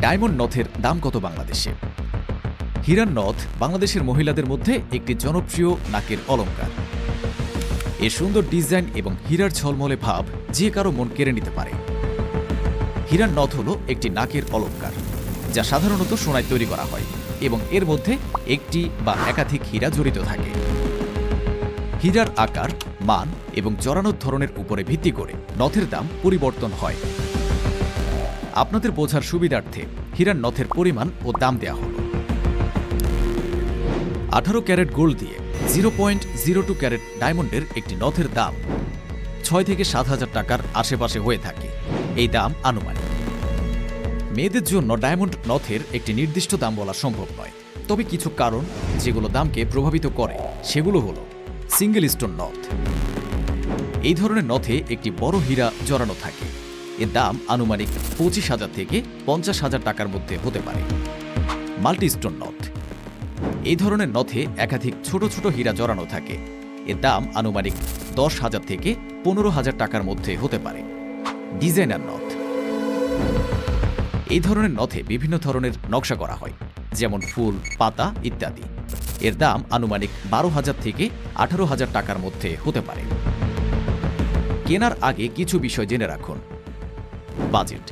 Diamond নথের দাম কত বাংলাদেশে? হীরার নথ বাংলাদেশের মহিলাদের মধ্যে একটি জনপ্রিয় নাকের অলংকার। এর সুন্দর ডিজাইন এবং হীরার ঝলমলে ভাব যে কারো মন কেড়ে নিতে পারে। হীরার নথ হল একটি নাকের অলংকার যা সাধারণত সোনায় তৈরি করা হয় এবং এর মধ্যে একটি বা একাধিক হীরা জড়িত থাকে। হীরার আকার, মান এবং জড়ানোর ধরনের উপরে ভিত্তি করে নথের দাম পরিবর্তন হয়। আপনাদের বোঝার সুবিধার্থে হীরার নথের পরিমাণ ও দাম দেয়া হল। 18 ক্যারেট গোল্ড দিয়ে 0.02 ক্যারেট ডায়মন্ডের একটি নথের দাম 6 থেকে 7,000 টাকার আশেপাশে হয়ে থাকে। এই দাম আনুমানিক। মেয়েদের জন্য ডায়মন্ড নথের একটি নির্দিষ্ট দাম বলা সম্ভব নয়, তবে কিছু কারণ যেগুলো দামকে প্রভাবিত করে সেগুলো হল সিঙ্গেল স্টোন নথ। এই ধরনের নথে একটি বড় হীরা জড়ানো থাকে। এর দাম আনুমানিক 25,000 থেকে 50,000 টাকার মধ্যে হতে পারে। মাল্টি স্টোন নথ, এই ধরনের নথে একাধিক ছোট ছোট হীরা জড়ানো থাকে। এর দাম আনুমানিক 10,000 থেকে 15,000 টাকার মধ্যে হতে পারে। ডিজাইনার নথ, এই ধরনের নথে বিভিন্ন ধরনের নকশা করা হয়, যেমন ফুল, পাতা ইত্যাদি। এর দাম আনুমানিক 12,000 থেকে 18,000 টাকার মধ্যে হতে পারে। কেনার আগে কিছু বিষয় জেনে রাখুন। বাজেট,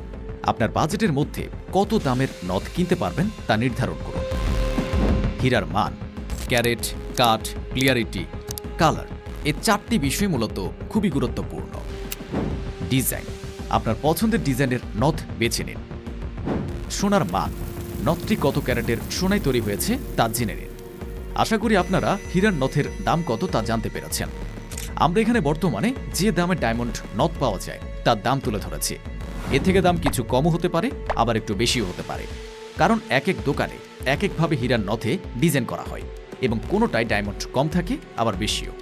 আপনার বাজেটের মধ্যে কত দামের নথ কিনতে পারবেন তা নির্ধারণ করুন। হীরার মান, ক্যারেট, কাঠ, ক্লিয়ারিটি, কালার, এই 4টি বিষয় মূলত খুবই গুরুত্বপূর্ণ। ডিজাইন, আপনার পছন্দের ডিজাইনের নথ বেছে নিন। সোনার মান, নথটি কত ক্যারেটের সোনায় তৈরি হয়েছে তা জেনে নিন। আশা করি আপনারা হীরার নথের দাম কত তা জানতে পেরেছেন। আমরা এখানে বর্তমানে যে দামে ডায়মন্ড নথ পাওয়া যায় তার দাম তুলে ধরেছি। এর থেকে দাম কিছু কমও হতে পারে, আবার একটু বেশিও হতে পারে, কারণ এক এক দোকানে এক একভাবে হীরার নথে ডিজাইন করা হয় এবং কোনোটায় ডায়মন্ড কম থাকে, আবার বেশিও।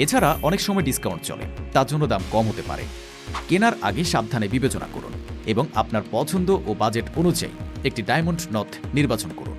এছাড়া অনেক সময় ডিসকাউন্ট চলে, তার জন্য দাম কম হতে পারে। কেনার আগে সাবধানে বিবেচনা করুন এবং আপনার পছন্দ ও বাজেট অনুযায়ী একটি ডায়মন্ড নথ নির্বাচন করুন।